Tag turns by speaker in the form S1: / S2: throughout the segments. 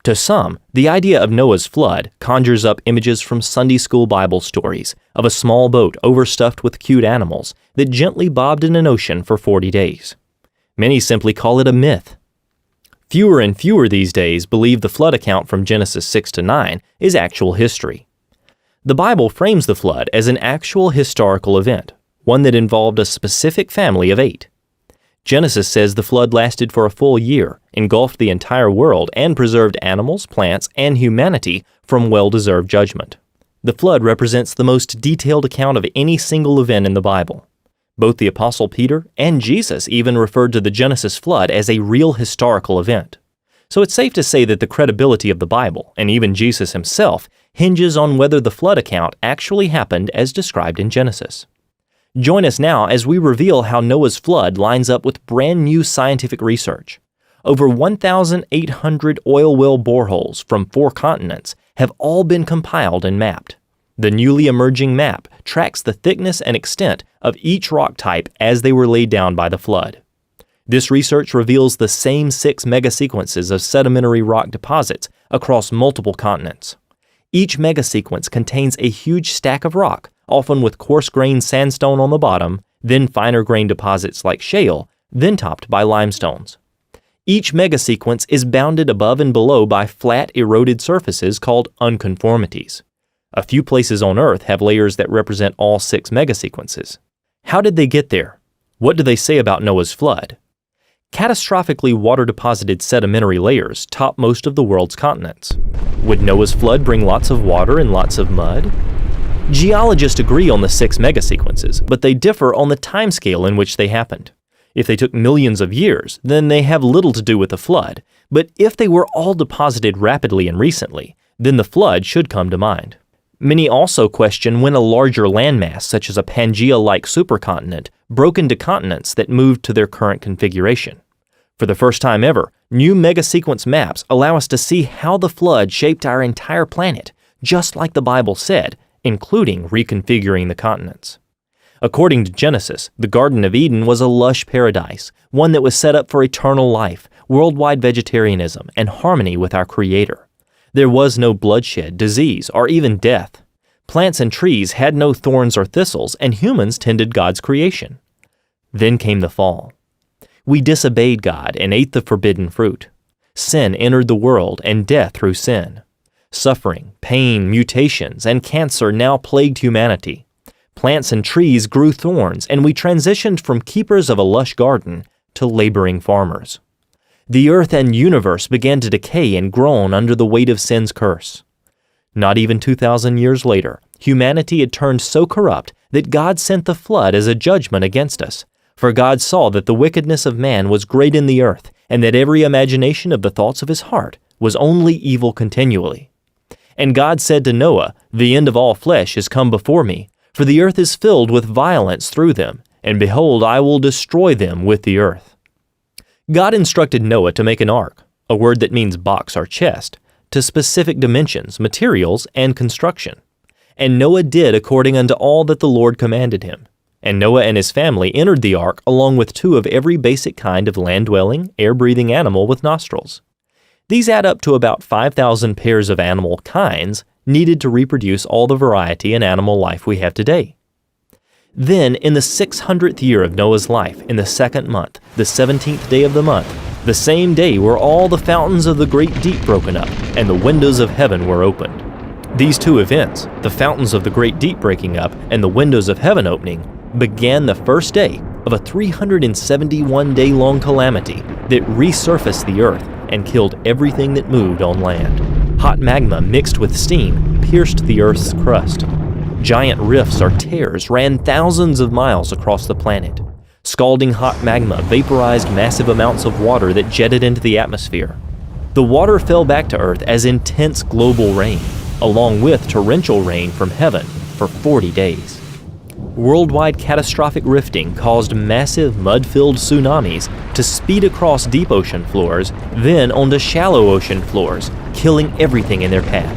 S1: To some, the idea of Noah's flood conjures up images from Sunday school Bible stories of a small boat overstuffed with cute animals that gently bobbed in an ocean for 40 days. Many simply call it a myth. Fewer and fewer these days believe the flood account from Genesis 6 to 9 is actual history. The Bible frames the flood as an actual historical event, one that involved a specific family of 8. Genesis says the flood lasted for a full year, engulfed the entire world, and preserved animals, plants, and humanity from well-deserved judgment. The flood represents the most detailed account of any single event in the Bible. Both the Apostle Peter and Jesus even referred to the Genesis flood as a real historical event. So it's safe to say that the credibility of the Bible, and even Jesus himself, hinges on whether the flood account actually happened as described in Genesis. Join us now as we reveal how Noah's flood lines up with brand new scientific research. Over 1,800 oil well boreholes from 4 continents have all been compiled and mapped. The newly emerging map tracks the thickness and extent of each rock type as they were laid down by the flood. This research reveals the same 6 megasequences of sedimentary rock deposits across multiple continents. Each megasequence contains a huge stack of rock, often with coarse-grained sandstone on the bottom, then finer-grained deposits like shale, then topped by limestones. Each megasequence is bounded above and below by flat, eroded surfaces called unconformities. A few places on Earth have layers that represent all 6 megasequences. How did they get there? What do they say about Noah's flood? Catastrophically water-deposited sedimentary layers top most of the world's continents. Would Noah's flood bring lots of water and lots of mud? Geologists agree on the 6 megasequences, but they differ on the timescale in which they happened. If they took millions of years, then they have little to do with the flood, but if they were all deposited rapidly and recently, then the flood should come to mind. Many also question when a larger landmass, such as a Pangea-like supercontinent, broke into continents that moved to their current configuration. For the first time ever, new megasequence maps allow us to see how the flood shaped our entire planet, just like the Bible said, including reconfiguring the continents. According to Genesis, the Garden of Eden was a lush paradise, one that was set up for eternal life, worldwide vegetarianism, and harmony with our Creator. There was no bloodshed, disease, or even death. Plants and trees had no thorns or thistles, and humans tended God's creation. Then came the fall. We disobeyed God and ate the forbidden fruit. Sin entered the world, and death through sin. Suffering, pain, mutations, and cancer now plagued humanity. Plants and trees grew thorns, and we transitioned from keepers of a lush garden to laboring farmers. The earth and universe began to decay and groan under the weight of sin's curse. Not even 2,000 years later, humanity had turned so corrupt that God sent the flood as a judgment against us. For God saw that the wickedness of man was great in the earth, and that every imagination of the thoughts of his heart was only evil continually. And God said to Noah, "The end of all flesh is come before me, for the earth is filled with violence through them, and behold, I will destroy them with the earth." God instructed Noah to make an ark, a word that means box or chest, to specific dimensions, materials, and construction. And Noah did according unto all that the Lord commanded him. And Noah and his family entered the ark along with 2 of every basic kind of land-dwelling, air-breathing animal with nostrils. These add up to about 5,000 pairs of animal kinds needed to reproduce all the variety in animal life we have today. Then, in the 600th year of Noah's life, in the 2nd month, the 17th day of the month, the same day were all the fountains of the great deep broken up, and the windows of heaven were opened. These 2 events, the fountains of the great deep breaking up and the windows of heaven opening, began the first day of a 371-day-long calamity that resurfaced the earth and killed everything that moved on land. Hot magma mixed with steam pierced the earth's crust. Giant rifts or tears ran thousands of miles across the planet. Scalding hot magma vaporized massive amounts of water that jetted into the atmosphere. The water fell back to Earth as intense global rain, along with torrential rain from heaven for 40 days. Worldwide catastrophic rifting caused massive mud-filled tsunamis to speed across deep ocean floors, then onto shallow ocean floors, killing everything in their path.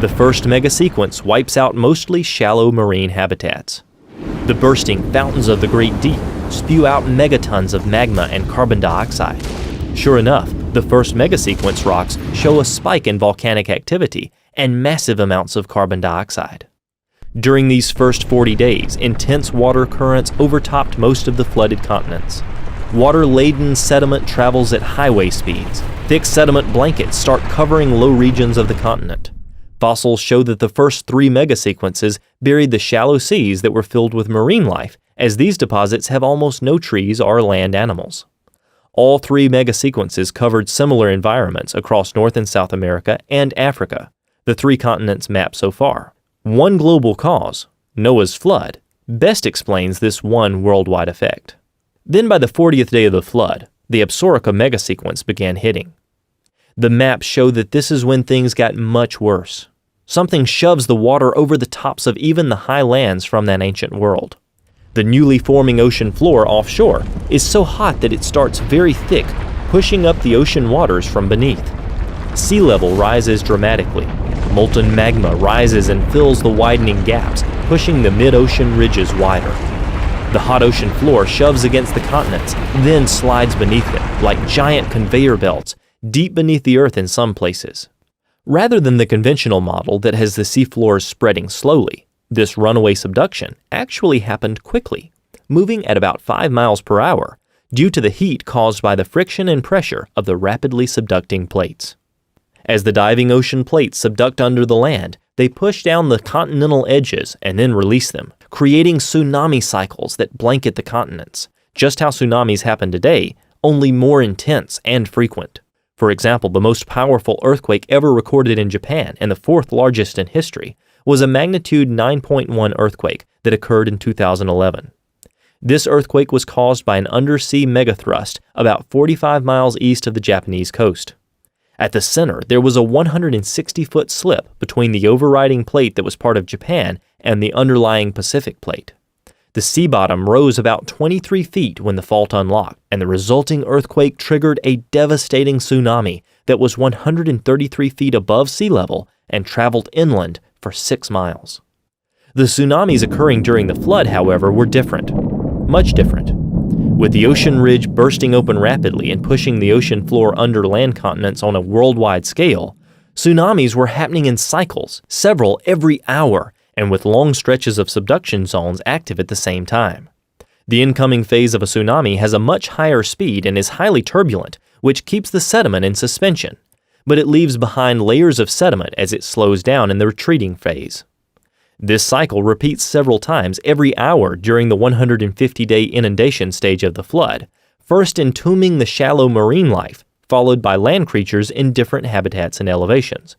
S1: The first megasequence wipes out mostly shallow marine habitats. The bursting fountains of the great deep spew out megatons of magma and carbon dioxide. Sure enough, The first megasequence rocks show a spike in volcanic activity and massive amounts of carbon dioxide. During these first 40 days, intense water currents overtopped most of the flooded continents. Water-laden sediment travels at highway speeds. Thick sediment blankets start covering low regions of the continent. Fossils show that the first 3 megasequences buried the shallow seas that were filled with marine life, as these deposits have almost no trees or land animals. All 3 megasequences covered similar environments across North and South America and Africa, the 3 continents mapped so far. One global cause, Noah's flood, best explains this one worldwide effect. Then by the 40th day of the flood, the Absaroka megasequence began hitting. The maps show that this is when things got much worse. Something shoves the water over the tops of even the high lands from that ancient world. The newly forming ocean floor offshore is so hot that it starts very thick, pushing up the ocean waters from beneath. Sea level rises dramatically. Molten magma rises and fills the widening gaps, pushing the mid-ocean ridges wider. The hot ocean floor shoves against the continents, then slides beneath them like giant conveyor belts, deep beneath the earth in some places. Rather than the conventional model that has the seafloors spreading slowly, this runaway subduction actually happened quickly, moving at about 5 miles per hour, due to the heat caused by the friction and pressure of the rapidly subducting plates. As the diving ocean plates subduct under the land, they push down the continental edges and then release them, creating tsunami cycles that blanket the continents, just how tsunamis happen today, only more intense and frequent. For example, the most powerful earthquake ever recorded in Japan, and the 4th largest in history, was a magnitude 9.1 earthquake that occurred in 2011. This earthquake was caused by an undersea megathrust about 45 miles east of the Japanese coast. At the center, there was a 160-foot slip between the overriding plate that was part of Japan and the underlying Pacific plate. The sea bottom rose about 23 feet when the fault unlocked, and the resulting earthquake triggered a devastating tsunami that was 133 feet above sea level and traveled inland for 6 miles. The tsunamis occurring during the flood, however, were different, much different. With the ocean ridge bursting open rapidly and pushing the ocean floor under land continents on a worldwide scale, tsunamis were happening in cycles, several every hour, and with long stretches of subduction zones active at the same time. The incoming phase of a tsunami has a much higher speed and is highly turbulent, which keeps the sediment in suspension, but it leaves behind layers of sediment as it slows down in the retreating phase. This cycle repeats several times every hour during the 150-day inundation stage of the flood, first entombing the shallow marine life, followed by land creatures in different habitats and elevations,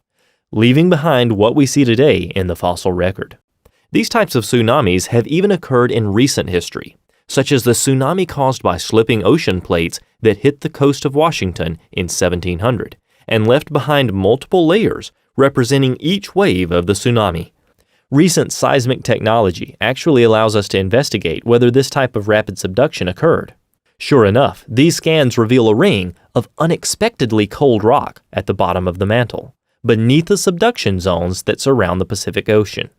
S1: leaving behind what we see today in the fossil record. These types of tsunamis have even occurred in recent history, such as the tsunami caused by slipping ocean plates that hit the coast of Washington in 1700 and left behind multiple layers representing each wave of the tsunami. Recent seismic technology actually allows us to investigate whether this type of rapid subduction occurred. Sure enough, these scans reveal a ring of unexpectedly cold rock at the bottom of the mantle, beneath the subduction zones that surround the Pacific Ocean.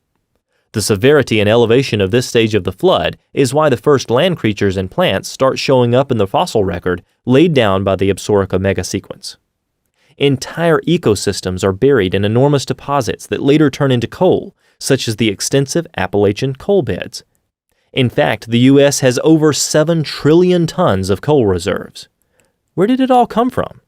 S1: The severity and elevation of this stage of the flood is why the first land creatures and plants start showing up in the fossil record laid down by the Absaroka megasequence. Entire ecosystems are buried in enormous deposits that later turn into coal, such as the extensive Appalachian coal beds. In fact, the U.S. has over 7 trillion tons of coal reserves. Where did it all come from?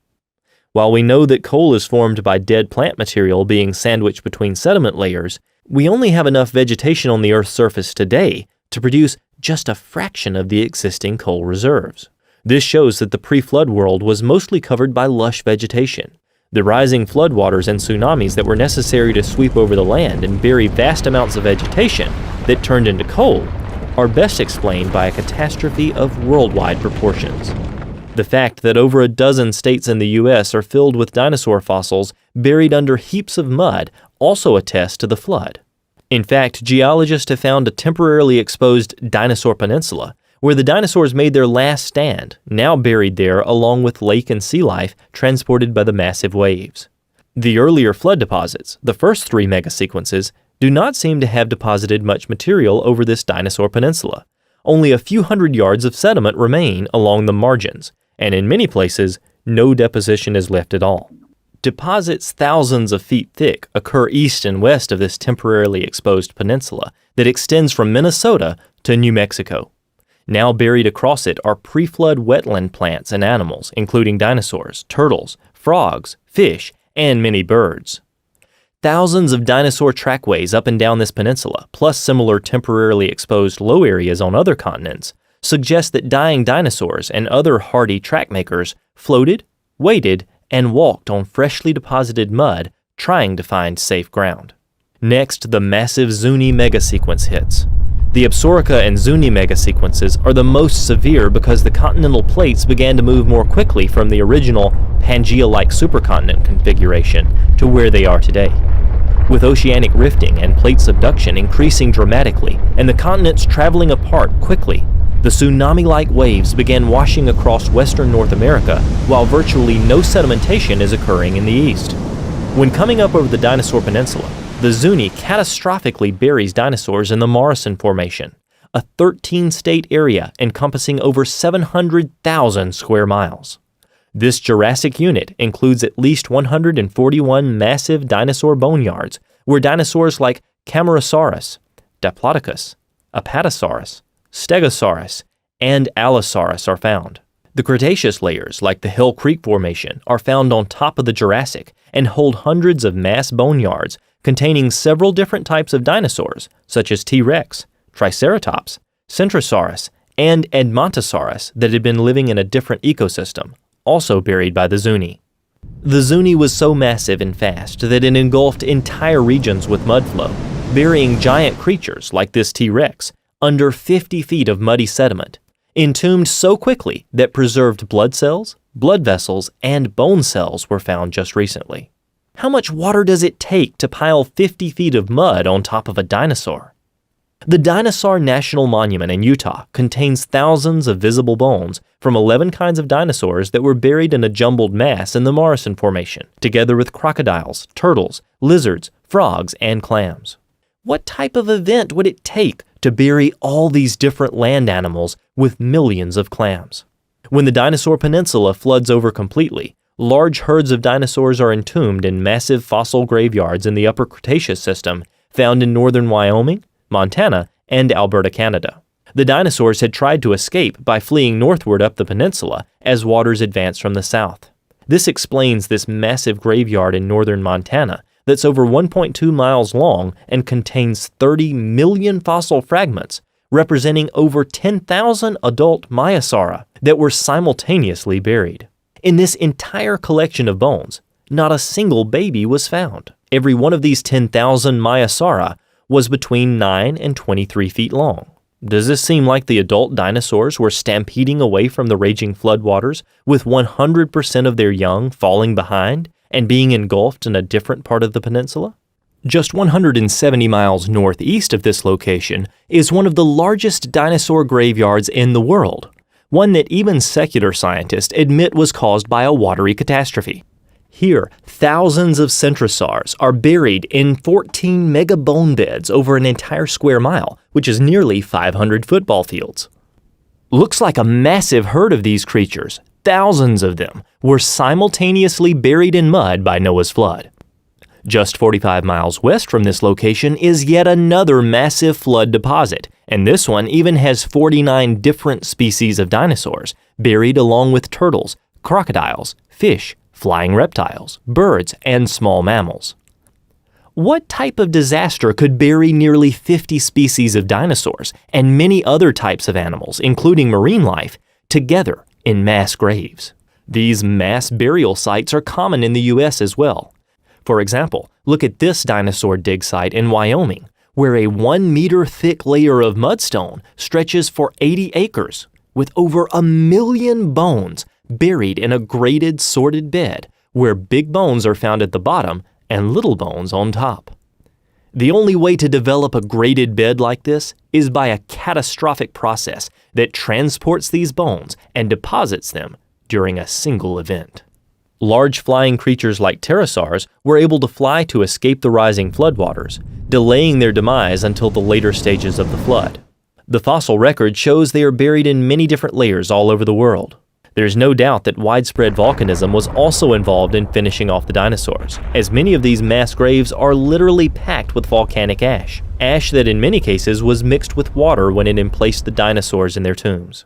S1: While we know that coal is formed by dead plant material being sandwiched between sediment layers, we only have enough vegetation on the Earth's surface today to produce just a fraction of the existing coal reserves. This shows that the pre-flood world was mostly covered by lush vegetation. The rising floodwaters and tsunamis that were necessary to sweep over the land and bury vast amounts of vegetation that turned into coal are best explained by a catastrophe of worldwide proportions. The fact that over a dozen states in the U.S. are filled with dinosaur fossils buried under heaps of mud also attests to the flood. In fact, geologists have found a temporarily exposed dinosaur peninsula where the dinosaurs made their last stand, now buried there along with lake and sea life transported by the massive waves. The earlier flood deposits, the first 3 megasequences, do not seem to have deposited much material over this dinosaur peninsula. Only a few hundred yards of sediment remain along the margins, and in many places, no deposition is left at all. Deposits thousands of feet thick occur east and west of this temporarily exposed peninsula that extends from Minnesota to New Mexico. Now buried across it are pre-flood wetland plants and animals, including dinosaurs, turtles, frogs, fish, and many birds. Thousands of dinosaur trackways up and down this peninsula, plus similar temporarily exposed low areas on other continents, suggest that dying dinosaurs and other hardy track makers floated, waded, and walked on freshly deposited mud, trying to find safe ground. Next, the massive Zuni megasequence hits. The Absaroka and Zuni megasequences are the most severe because the continental plates began to move more quickly from the original Pangea-like supercontinent configuration to where they are today. With oceanic rifting and plate subduction increasing dramatically and the continents traveling apart quickly, the tsunami-like waves began washing across western North America while virtually no sedimentation is occurring in the east. When coming up over the Dinosaur Peninsula, the Zuni catastrophically buries dinosaurs in the Morrison Formation, a 13-state area encompassing over 700,000 square miles. This Jurassic unit includes at least 141 massive dinosaur boneyards where dinosaurs like Camarasaurus, Diplodocus, Apatosaurus, Stegosaurus, and Allosaurus are found. The Cretaceous layers, like the Hill Creek Formation, are found on top of the Jurassic and hold hundreds of mass boneyards containing several different types of dinosaurs, such as T-Rex, Triceratops, Centrosaurus, and Edmontosaurus that had been living in a different ecosystem, also buried by the Zuni. The Zuni was so massive and fast that it engulfed entire regions with mud flow, burying giant creatures like this T-Rex under 50 feet of muddy sediment, entombed so quickly that preserved blood cells, blood vessels, and bone cells were found just recently. How much water does it take to pile 50 feet of mud on top of a dinosaur? The Dinosaur National Monument in Utah contains thousands of visible bones from 11 kinds of dinosaurs that were buried in a jumbled mass in the Morrison Formation, together with crocodiles, turtles, lizards, frogs, and clams. What type of event would it take to bury all these different land animals with millions of clams? When the Dinosaur Peninsula floods over completely, large herds of dinosaurs are entombed in massive fossil graveyards in the Upper Cretaceous system found in northern Wyoming, Montana, and Alberta, Canada. The dinosaurs had tried to escape by fleeing northward up the peninsula as waters advanced from the south. This explains this massive graveyard in northern Montana that's over 1.2 miles long and contains 30 million fossil fragments, representing over 10,000 adult Maiasaura that were simultaneously buried. In this entire collection of bones, not a single baby was found. Every one of these 10,000 Maiasaura was between 9 and 23 feet long. Does this seem like the adult dinosaurs were stampeding away from the raging floodwaters, with 100% of their young falling behind and being engulfed in a different part of the peninsula? Just 170 miles northeast of this location is one of the largest dinosaur graveyards in the world, one that even secular scientists admit was caused by a watery catastrophe. Here, thousands of centrosaurs are buried in 14 mega bone beds over an entire square mile, which is nearly 500 football fields. Looks like a massive herd of these creatures, thousands of them, were simultaneously buried in mud by Noah's flood. Just 45 miles west from this location is yet another massive flood deposit, and this one even has 49 different species of dinosaurs buried along with turtles, crocodiles, fish, flying reptiles, birds, and small mammals. What type of disaster could bury nearly 50 species of dinosaurs and many other types of animals, including marine life, together in mass graves? These mass burial sites are common in the U.S. as well. For example, look at this dinosaur dig site in Wyoming, where a 1-meter thick layer of mudstone stretches for 80 acres, with over 1 million bones buried in a graded, sorted bed, where big bones are found at the bottom and little bones on top. The only way to develop a graded bed like this is by a catastrophic process that transports these bones and deposits them during a single event. Large flying creatures like pterosaurs were able to fly to escape the rising floodwaters, delaying their demise until the later stages of the flood. The fossil record shows they are buried in many different layers all over the world. There's no doubt that widespread volcanism was also involved in finishing off the dinosaurs, as many of these mass graves are literally packed with volcanic ash, ash that in many cases was mixed with water when it emplaced the dinosaurs in their tombs.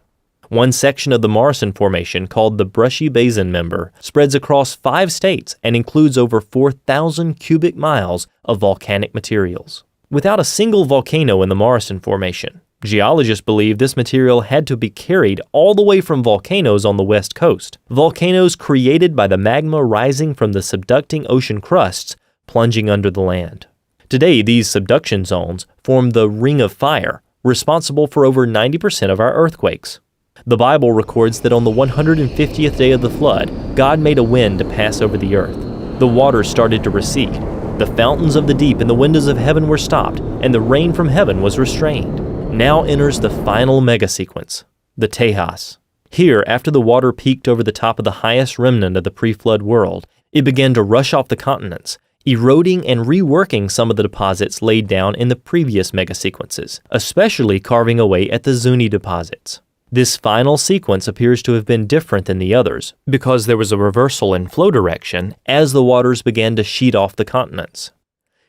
S1: One section of the Morrison Formation, called the Brushy Basin Member, spreads across 5 states and includes over 4,000 cubic miles of volcanic materials. Without a single volcano in the Morrison Formation, geologists believe this material had to be carried all the way from volcanoes on the west coast, volcanoes created by the magma rising from the subducting ocean crusts plunging under the land. Today, these subduction zones form the Ring of Fire, responsible for over 90% of our earthquakes. The Bible records that on the 150th day of the flood, God made a wind to pass over the earth. The waters started to recede. The fountains of the deep and the windows of heaven were stopped, and the rain from heaven was restrained. Now enters the final mega-sequence, the Tejas. Here, after the water peaked over the top of the highest remnant of the pre-flood world, it began to rush off the continents, eroding and reworking some of the deposits laid down in the previous mega-sequences, especially carving away at the Zuni deposits. This final sequence appears to have been different than the others, because there was a reversal in flow direction as the waters began to sheet off the continents.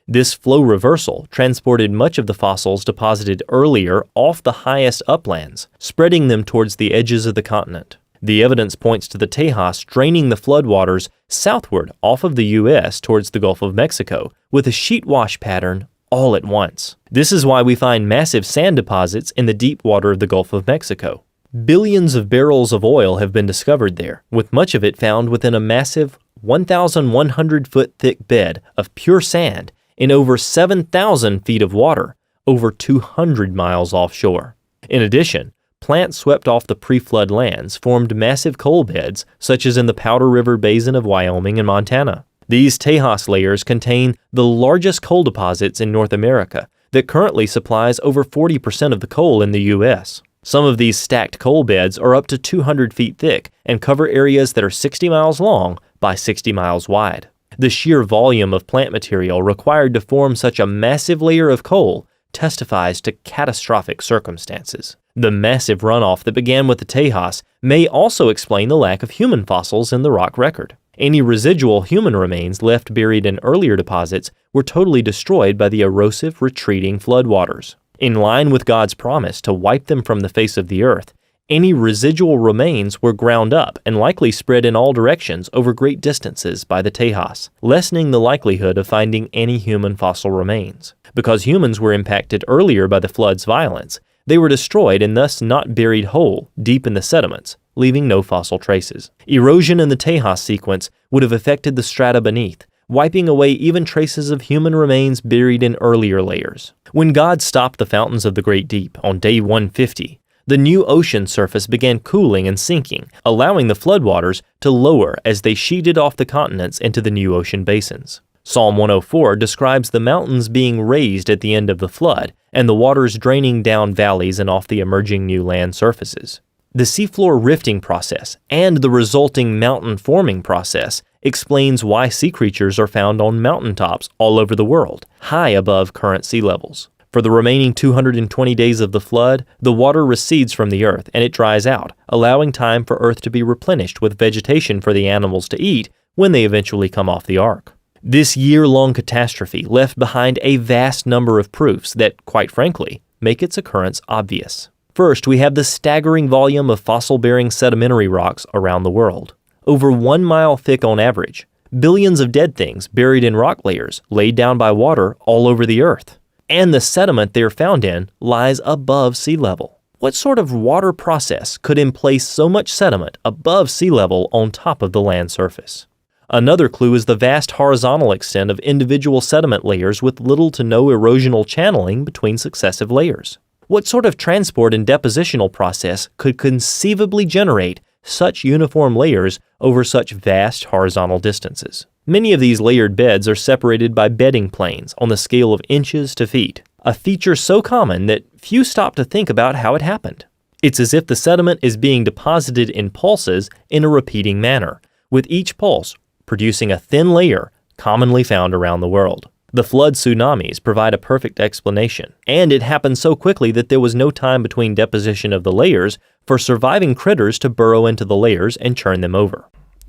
S1: This flow reversal transported much of the fossils deposited earlier off the highest uplands, spreading them towards the edges of the continent. The evidence points to the Tejas draining the floodwaters southward off of the U.S. towards the Gulf of Mexico with a sheet wash pattern all at once. This is why we find massive sand deposits in the deep water of the Gulf of Mexico. Billions of barrels of oil have been discovered there, with much of it found within a massive 1,100-foot thick bed of pure sand in over 7,000 feet of water, over 200 miles offshore. In addition, plants swept off the pre-flood lands formed massive coal beds, such as in the Powder River Basin of Wyoming and Montana. These Tejas layers contain the largest coal deposits in North America that currently supplies over 40% of the coal in the U.S. Some of these stacked coal beds are up to 200 feet thick and cover areas that are 60 miles long by 60 miles wide. The sheer volume of plant material required to form such a massive layer of coal testifies to catastrophic circumstances. The massive runoff that began with the Tejas may also explain the lack of human fossils in the rock record. Any residual human remains left buried in earlier deposits were totally destroyed by the erosive, retreating floodwaters. In line with God's promise to wipe them from the face of the earth, any residual remains were ground up and likely spread in all directions over great distances by the Tejas, lessening the likelihood of finding any human fossil remains. Because humans were impacted earlier by the flood's violence, they were destroyed and thus not buried whole deep in the sediments, leaving no fossil traces. Erosion in the Tejas sequence would have affected the strata beneath, wiping away even traces of human remains buried in earlier layers. When God stopped the fountains of the Great Deep on day 150, the new ocean surface began cooling and sinking, allowing the floodwaters to lower as they sheeted off the continents into the new ocean basins. Psalm 104 describes the mountains being raised at the end of the flood and the waters draining down valleys and off the emerging new land surfaces. The seafloor rifting process and the resulting mountain forming process explains why sea creatures are found on mountaintops all over the world, high above current sea levels. For the remaining 220 days of the flood, the water recedes from the earth and it dries out, allowing time for earth to be replenished with vegetation for the animals to eat when they eventually come off the ark. This year-long catastrophe left behind a vast number of proofs that, quite frankly, make its occurrence obvious. First, we have the staggering volume of fossil-bearing sedimentary rocks around the world. Over 1 mile thick on average, billions of dead things buried in rock layers laid down by water all over the earth. And the sediment they are found in lies above sea level. What sort of water process could emplace so much sediment above sea level on top of the land surface? Another clue is the vast horizontal extent of individual sediment layers with little to no erosional channeling between successive layers. What sort of transport and depositional process could conceivably generate such uniform layers over such vast horizontal distances? Many of these layered beds are separated by bedding planes on the scale of inches to feet, a feature so common that few stop to think about how it happened. It's as if the sediment is being deposited in pulses in a repeating manner, with each pulse producing a thin layer commonly found around the world. The flood tsunamis provide a perfect explanation, and it happened so quickly that there was no time between deposition of the layers for surviving critters to burrow into the layers and churn them over.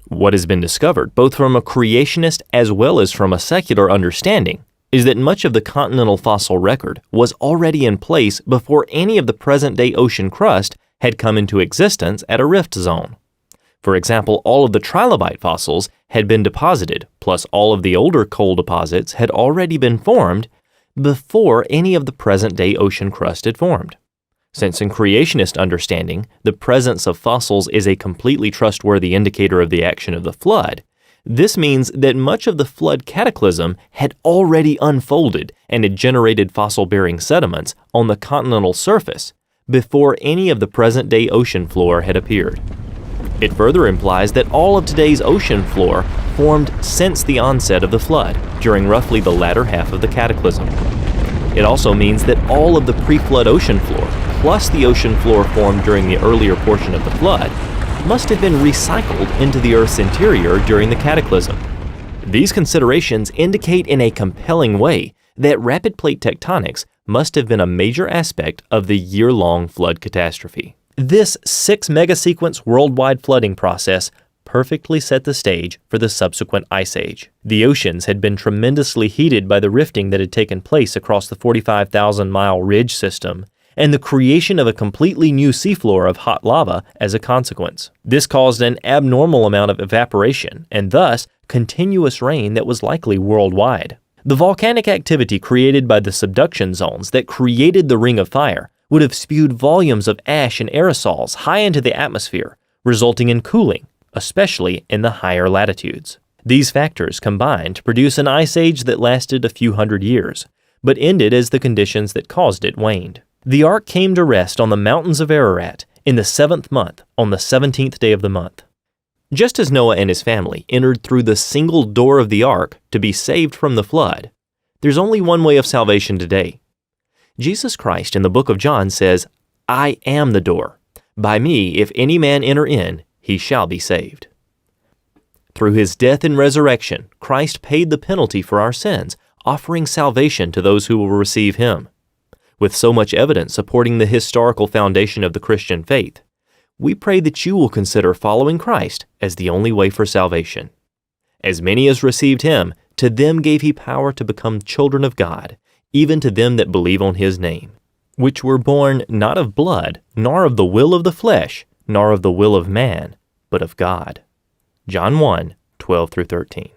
S1: What has been discovered, both from a creationist as well as from a secular understanding, is that much of the continental fossil record was already in place before any of the present-day ocean crust had come into existence at a rift zone. For example, all of the trilobite fossils had been deposited, plus all of the older coal deposits had already been formed before any of the present-day ocean crust had formed. Since in creationist understanding, the presence of fossils is a completely trustworthy indicator of the action of the flood, this means that much of the flood cataclysm had already unfolded and had generated fossil-bearing sediments on the continental surface before any of the present-day ocean floor had appeared. It further implies that all of today's ocean floor formed since the onset of the flood, during roughly the latter half of the cataclysm. It also means that all of the pre-flood ocean floor, plus the ocean floor formed during the earlier portion of the flood, must have been recycled into the Earth's interior during the cataclysm. These considerations indicate in a compelling way that rapid plate tectonics must have been a major aspect of the year-long flood catastrophe. This 6-megasequence worldwide flooding process perfectly set the stage for the subsequent ice age. The oceans had been tremendously heated by the rifting that had taken place across the 45,000-mile ridge system, and the creation of a completely new seafloor of hot lava as a consequence. This caused an abnormal amount of evaporation, and thus continuous rain that was likely worldwide. The volcanic activity created by the subduction zones that created the Ring of Fire would have spewed volumes of ash and aerosols high into the atmosphere, resulting in cooling, especially in the higher latitudes. These factors combined to produce an ice age that lasted a few hundred years, but ended as the conditions that caused it waned. The ark came to rest on the mountains of Ararat in the 7th month, on the 17th day of the month. Just as Noah and his family entered through the single door of the ark to be saved from the flood, there's only one way of salvation today. Jesus Christ in the book of John says, "I am the door. By me, if any man enter in, he shall be saved." Through his death and resurrection, Christ paid the penalty for our sins, offering salvation to those who will receive him. With so much evidence supporting the historical foundation of the Christian faith, we pray that you will consider following Christ as the only way for salvation. As many as received him, to them gave he power to become children of God, even to them that believe on his name, which were born not of blood, nor of the will of the flesh, nor of the will of man, but of God. John 1:12-13.